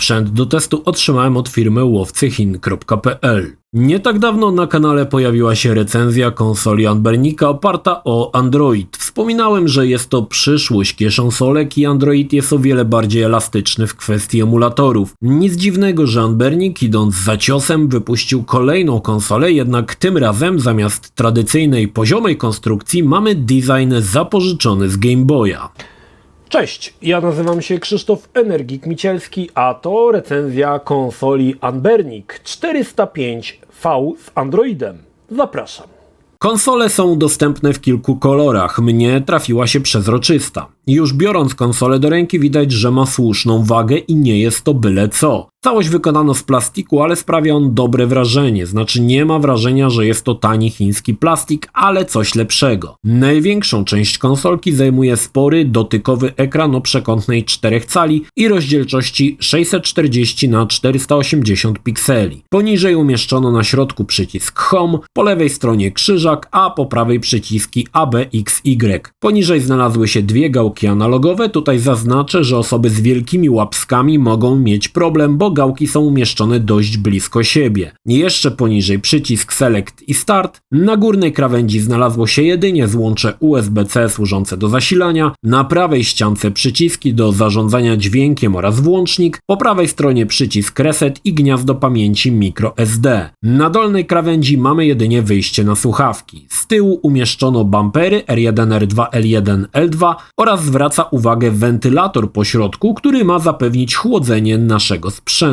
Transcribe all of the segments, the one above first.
Sprzęt do testu otrzymałem od firmy łowcychin.pl. Nie tak dawno na kanale pojawiła się recenzja konsoli Anbernika oparta o Android. Wspominałem, że jest to przyszłość kieszonsolek i Android jest o wiele bardziej elastyczny w kwestii emulatorów. Nic dziwnego, że Anbernik, idąc za ciosem, wypuścił kolejną konsolę, jednak tym razem zamiast tradycyjnej poziomej konstrukcji mamy design zapożyczony z Game Boya. Cześć, ja nazywam się Krzysztof Energik-Micielski, a to recenzja konsoli Anbernik 405V z Androidem. Zapraszam. Konsole są dostępne w kilku kolorach, mnie trafiła się przezroczysta. Już biorąc konsolę do ręki widać, że ma słuszną wagę i nie jest to byle co. Całość wykonano z plastiku, ale sprawia on dobre wrażenie, znaczy nie ma wrażenia, że jest to tani chiński plastik, ale coś lepszego. Największą część konsolki zajmuje spory, dotykowy ekran o przekątnej 4 cali i rozdzielczości 640 na 480 pikseli. Poniżej umieszczono na środku przycisk Home, po lewej stronie krzyżak, a po prawej przyciski A, B, X, Y. Poniżej znalazły się dwie gałki analogowe, tutaj zaznaczę, że osoby z wielkimi łapskami mogą mieć problem, bo gałki są umieszczone dość blisko siebie. Jeszcze poniżej przycisk Select i Start. Na górnej krawędzi znalazło się jedynie złącze USB-C służące do zasilania. Na prawej ściance przyciski do zarządzania dźwiękiem oraz włącznik. Po prawej stronie przycisk Reset i gniazdo pamięci microSD. Na dolnej krawędzi mamy jedynie wyjście na słuchawki. Z tyłu umieszczono bumpery R1, R2, L1, L2 oraz zwraca uwagę wentylator po środku, który ma zapewnić chłodzenie naszego sprzętu.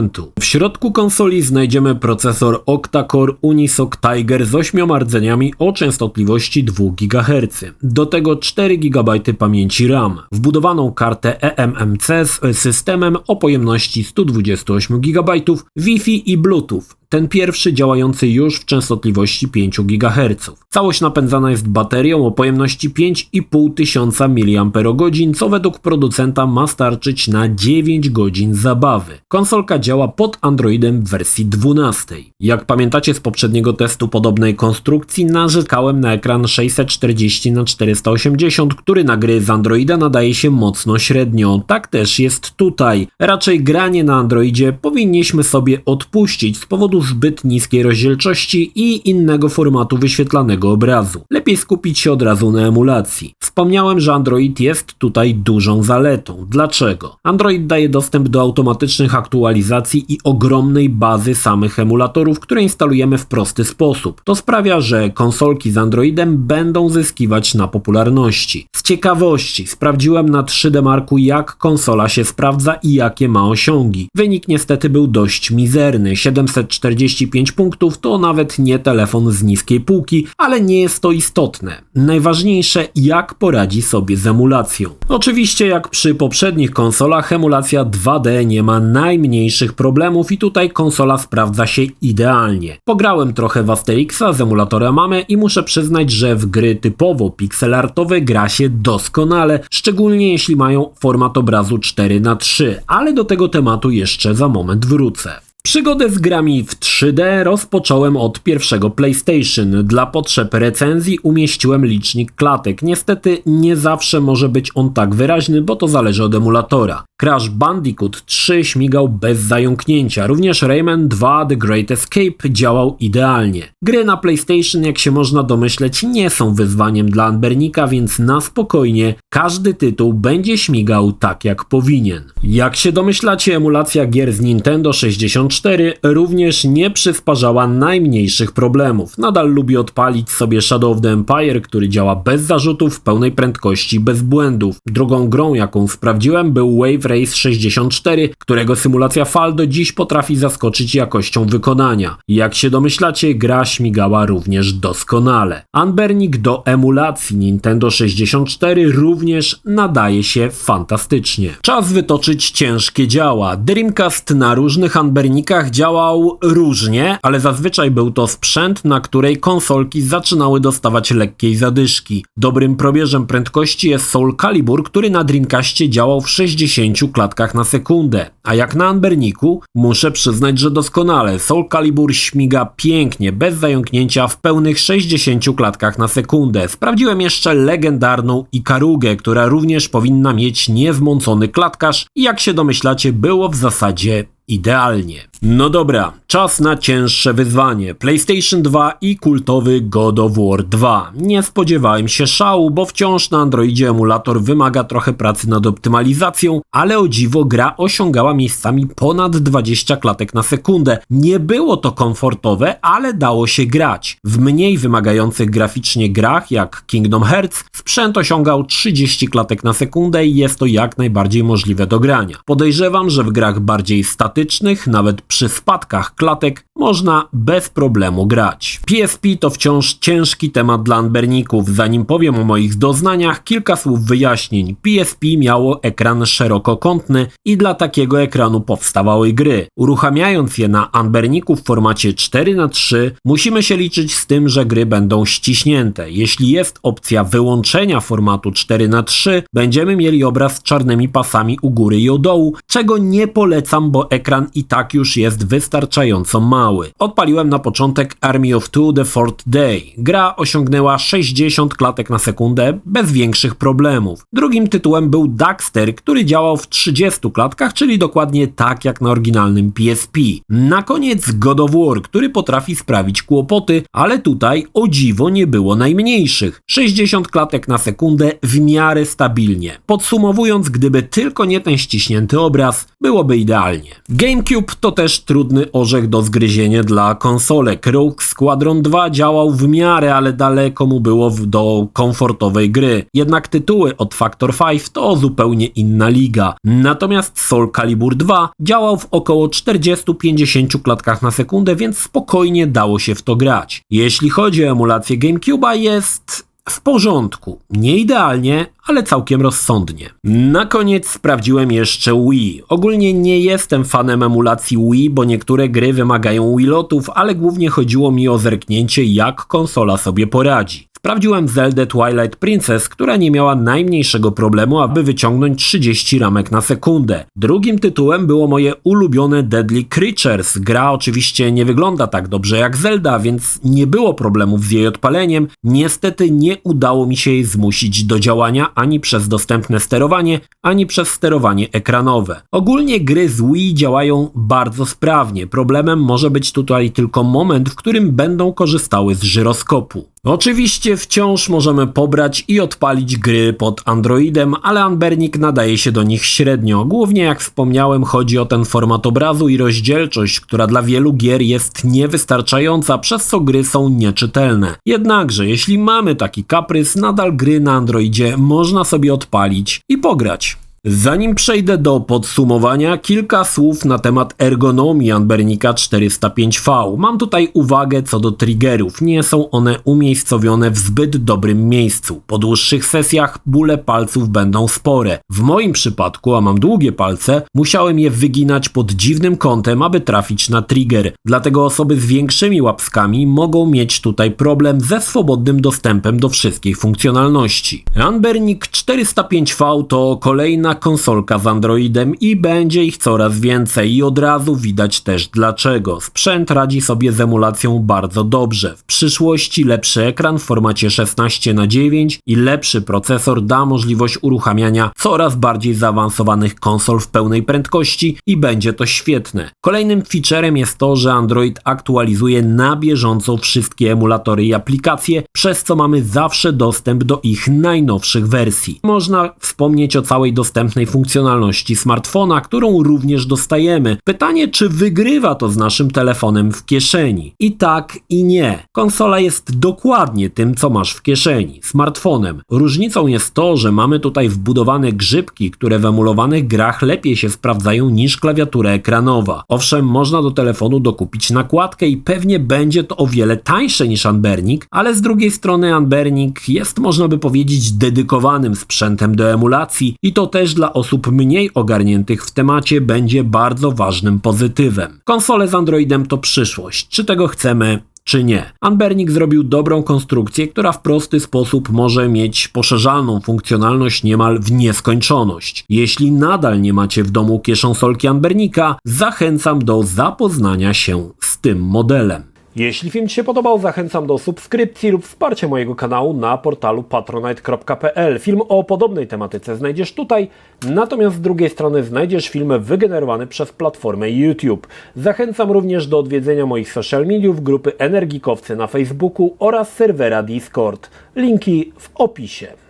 W środku konsoli znajdziemy procesor octa-core Unisoc Tiger z 8 rdzeniami o częstotliwości 2 GHz. Do tego 4 GB pamięci RAM, wbudowaną kartę eMMC z systemem o pojemności 128 GB, Wi-Fi i Bluetooth. Ten pierwszy działający już w częstotliwości 5 GHz. Całość napędzana jest baterią o pojemności 5500 mAh, co według producenta ma starczyć na 9 godzin zabawy. Konsolka działa pod Androidem w wersji 12. Jak pamiętacie z poprzedniego testu podobnej konstrukcji, narzekałem na ekran 640 na 480, który na gry z Androida nadaje się mocno średnio. Tak też jest tutaj. Raczej granie na Androidzie powinniśmy sobie odpuścić z powodu zbyt niskiej rozdzielczości i innego formatu wyświetlanego obrazu. Lepiej skupić się od razu na emulacji. Wspomniałem, że Android jest tutaj dużą zaletą. Dlaczego? Android daje dostęp do automatycznych aktualizacji i ogromnej bazy samych emulatorów, które instalujemy w prosty sposób. To sprawia, że konsolki z Androidem będą zyskiwać na popularności. Z ciekawości sprawdziłem na 3D Marku, jak konsola się sprawdza i jakie ma osiągi. Wynik niestety był dość mizerny. 745 punktów to nawet nie telefon z niskiej półki, ale nie jest to istotne. Najważniejsze, jak poradzi sobie z emulacją. Oczywiście jak przy poprzednich konsolach, emulacja 2D nie ma najmniejszych problemów i tutaj konsola sprawdza się idealnie. Pograłem trochę w Asterixa z emulatorem mamy i muszę przyznać, że w gry typowo pixelartowe gra się doskonale, szczególnie jeśli mają format obrazu 4:3, ale do tego tematu jeszcze za moment wrócę. Przygodę z grami w 3D rozpocząłem od pierwszego PlayStation. Dla potrzeb recenzji umieściłem licznik klatek. Niestety nie zawsze może być on tak wyraźny, bo to zależy od emulatora. Crash Bandicoot 3 śmigał bez zająknięcia. Również Rayman 2 The Great Escape działał idealnie. Gry na PlayStation, jak się można domyśleć, nie są wyzwaniem dla Anbernika, więc na spokojnie każdy tytuł będzie śmigał tak jak powinien. Jak się domyślacie, emulacja gier z Nintendo 64 również nie przysparzała najmniejszych problemów. Nadal lubię odpalić sobie Shadow of the Empire, który działa bez zarzutów, w pełnej prędkości, bez błędów. Drugą grą, jaką sprawdziłem, był Wave Race 64, którego symulacja fal do dziś potrafi zaskoczyć jakością wykonania. Jak się domyślacie, gra śmigała również doskonale. Anbernik do emulacji Nintendo 64 również nadaje się fantastycznie. Czas wytoczyć ciężkie działa. Dreamcast na różnych Anbernikach działał różnie, ale zazwyczaj był to sprzęt, na której konsolki zaczynały dostawać lekkiej zadyszki. Dobrym probierzem prędkości jest Soul Calibur, który na Dreamcastie działał w 60 klatkach na sekundę. A jak na Anberniku, muszę przyznać, że doskonale. Soul Calibur śmiga pięknie, bez zająknięcia w pełnych 60 klatkach na sekundę. Sprawdziłem jeszcze legendarną Ikarugę, która również powinna mieć niezmącony klatkarz i jak się domyślacie, było w zasadzie idealnie. No dobra, czas na cięższe wyzwanie. PlayStation 2 i kultowy God of War 2. Nie spodziewałem się szału, bo wciąż na Androidzie emulator wymaga trochę pracy nad optymalizacją, ale o dziwo gra osiągała miejscami ponad 20 klatek na sekundę. Nie było to komfortowe, ale dało się grać. W mniej wymagających graficznie grach, jak Kingdom Hearts, sprzęt osiągał 30 klatek na sekundę i jest to jak najbardziej możliwe do grania. Podejrzewam, że w grach bardziej statycznych, nawet przy spadkach klatek, można bez problemu grać. PSP to wciąż ciężki temat dla anberników. Zanim powiem o moich doznaniach, kilka słów wyjaśnień. PSP miało ekran szerokokątny i dla takiego ekranu powstawały gry. Uruchamiając je na anberniku w formacie 4:3, musimy się liczyć z tym, że gry będą ściśnięte. Jeśli jest opcja wyłączenia formatu 4:3, będziemy mieli obraz z czarnymi pasami u góry i u dołu, czego nie polecam, bo ekran i tak już jest wystarczająco mały. Odpaliłem na początek Army of Two The Fourth Day. Gra osiągnęła 60 klatek na sekundę bez większych problemów. Drugim tytułem był Daxter, który działał w 30 klatkach, czyli dokładnie tak jak na oryginalnym PSP. Na koniec God of War, który potrafi sprawić kłopoty, ale tutaj o dziwo nie było najmniejszych. 60 klatek na sekundę w miarę stabilnie. Podsumowując, gdyby tylko nie ten ściśnięty obraz, byłoby idealnie. GameCube to też trudny orzech do zgryzienia dla konsolek. Rogue Squadron 2 działał w miarę, ale daleko mu było do komfortowej gry. Jednak tytuły od Factor 5 to zupełnie inna liga. Natomiast Soul Calibur 2 działał w około 40-50 klatkach na sekundę, więc spokojnie dało się w to grać. Jeśli chodzi o emulację GameCube'a, jest w porządku. Nie idealnie, ale całkiem rozsądnie. Na koniec sprawdziłem jeszcze Wii. Ogólnie nie jestem fanem emulacji Wii, bo niektóre gry wymagają Wii-lotów, ale głównie chodziło mi o zerknięcie, jak konsola sobie poradzi. Sprawdziłem Zeldę Twilight Princess, która nie miała najmniejszego problemu, aby wyciągnąć 30 ramek na sekundę. Drugim tytułem było moje ulubione Deadly Creatures. Gra oczywiście nie wygląda tak dobrze jak Zelda, więc nie było problemów z jej odpaleniem. Niestety nie udało mi się jej zmusić do działania ani przez dostępne sterowanie, ani przez sterowanie ekranowe. Ogólnie gry z Wii działają bardzo sprawnie. Problemem może być tutaj tylko moment, w którym będą korzystały z żyroskopu. Oczywiście wciąż możemy pobrać i odpalić gry pod Androidem, ale Anbernik nadaje się do nich średnio. Głównie, jak wspomniałem, chodzi o ten format obrazu i rozdzielczość, która dla wielu gier jest niewystarczająca, przez co gry są nieczytelne. Jednakże, jeśli mamy taki kaprys, nadal gry na Androidzie można sobie odpalić i pograć. Zanim przejdę do podsumowania, kilka słów na temat ergonomii Anbernika 405V. Mam tutaj uwagę co do triggerów. Nie są one umiejscowione w zbyt dobrym miejscu. Po dłuższych sesjach bóle palców będą spore. W moim przypadku, a mam długie palce, musiałem je wyginać pod dziwnym kątem, aby trafić na trigger. Dlatego osoby z większymi łapskami mogą mieć tutaj problem ze swobodnym dostępem do wszystkich funkcjonalności. Anbernik 405V to kolejna konsolka z Androidem i będzie ich coraz więcej i od razu widać też dlaczego. Sprzęt radzi sobie z emulacją bardzo dobrze. W przyszłości lepszy ekran w formacie 16:9 i lepszy procesor da możliwość uruchamiania coraz bardziej zaawansowanych konsol w pełnej prędkości i będzie to świetne. Kolejnym featurem jest to, że Android aktualizuje na bieżąco wszystkie emulatory i aplikacje, przez co mamy zawsze dostęp do ich najnowszych wersji. Można wspomnieć o całej dostępnej funkcjonalności smartfona, którą również dostajemy. Pytanie, czy wygrywa to z naszym telefonem w kieszeni? I tak, i nie. Konsola jest dokładnie tym, co masz w kieszeni, smartfonem. Różnicą jest to, że mamy tutaj wbudowane grzybki, które w emulowanych grach lepiej się sprawdzają niż klawiatura ekranowa. Owszem, można do telefonu dokupić nakładkę i pewnie będzie to o wiele tańsze niż Anbernik, ale z drugiej strony Anbernik jest, można by powiedzieć, dedykowanym sprzętem do emulacji i to też dla osób mniej ogarniętych w temacie będzie bardzo ważnym pozytywem. Konsole z Androidem to przyszłość. Czy tego chcemy, czy nie? Anbernik zrobił dobrą konstrukcję, która w prosty sposób może mieć poszerzalną funkcjonalność niemal w nieskończoność. Jeśli nadal nie macie w domu kieszonsolki Anbernika, zachęcam do zapoznania się z tym modelem. Jeśli film Ci się podobał, zachęcam do subskrypcji lub wsparcia mojego kanału na portalu patronite.pl. Film o podobnej tematyce znajdziesz tutaj, natomiast z drugiej strony znajdziesz film wygenerowany przez platformę YouTube. Zachęcam również do odwiedzenia moich social mediów, grupy Energikowcy na Facebooku oraz serwera Discord. Linki w opisie.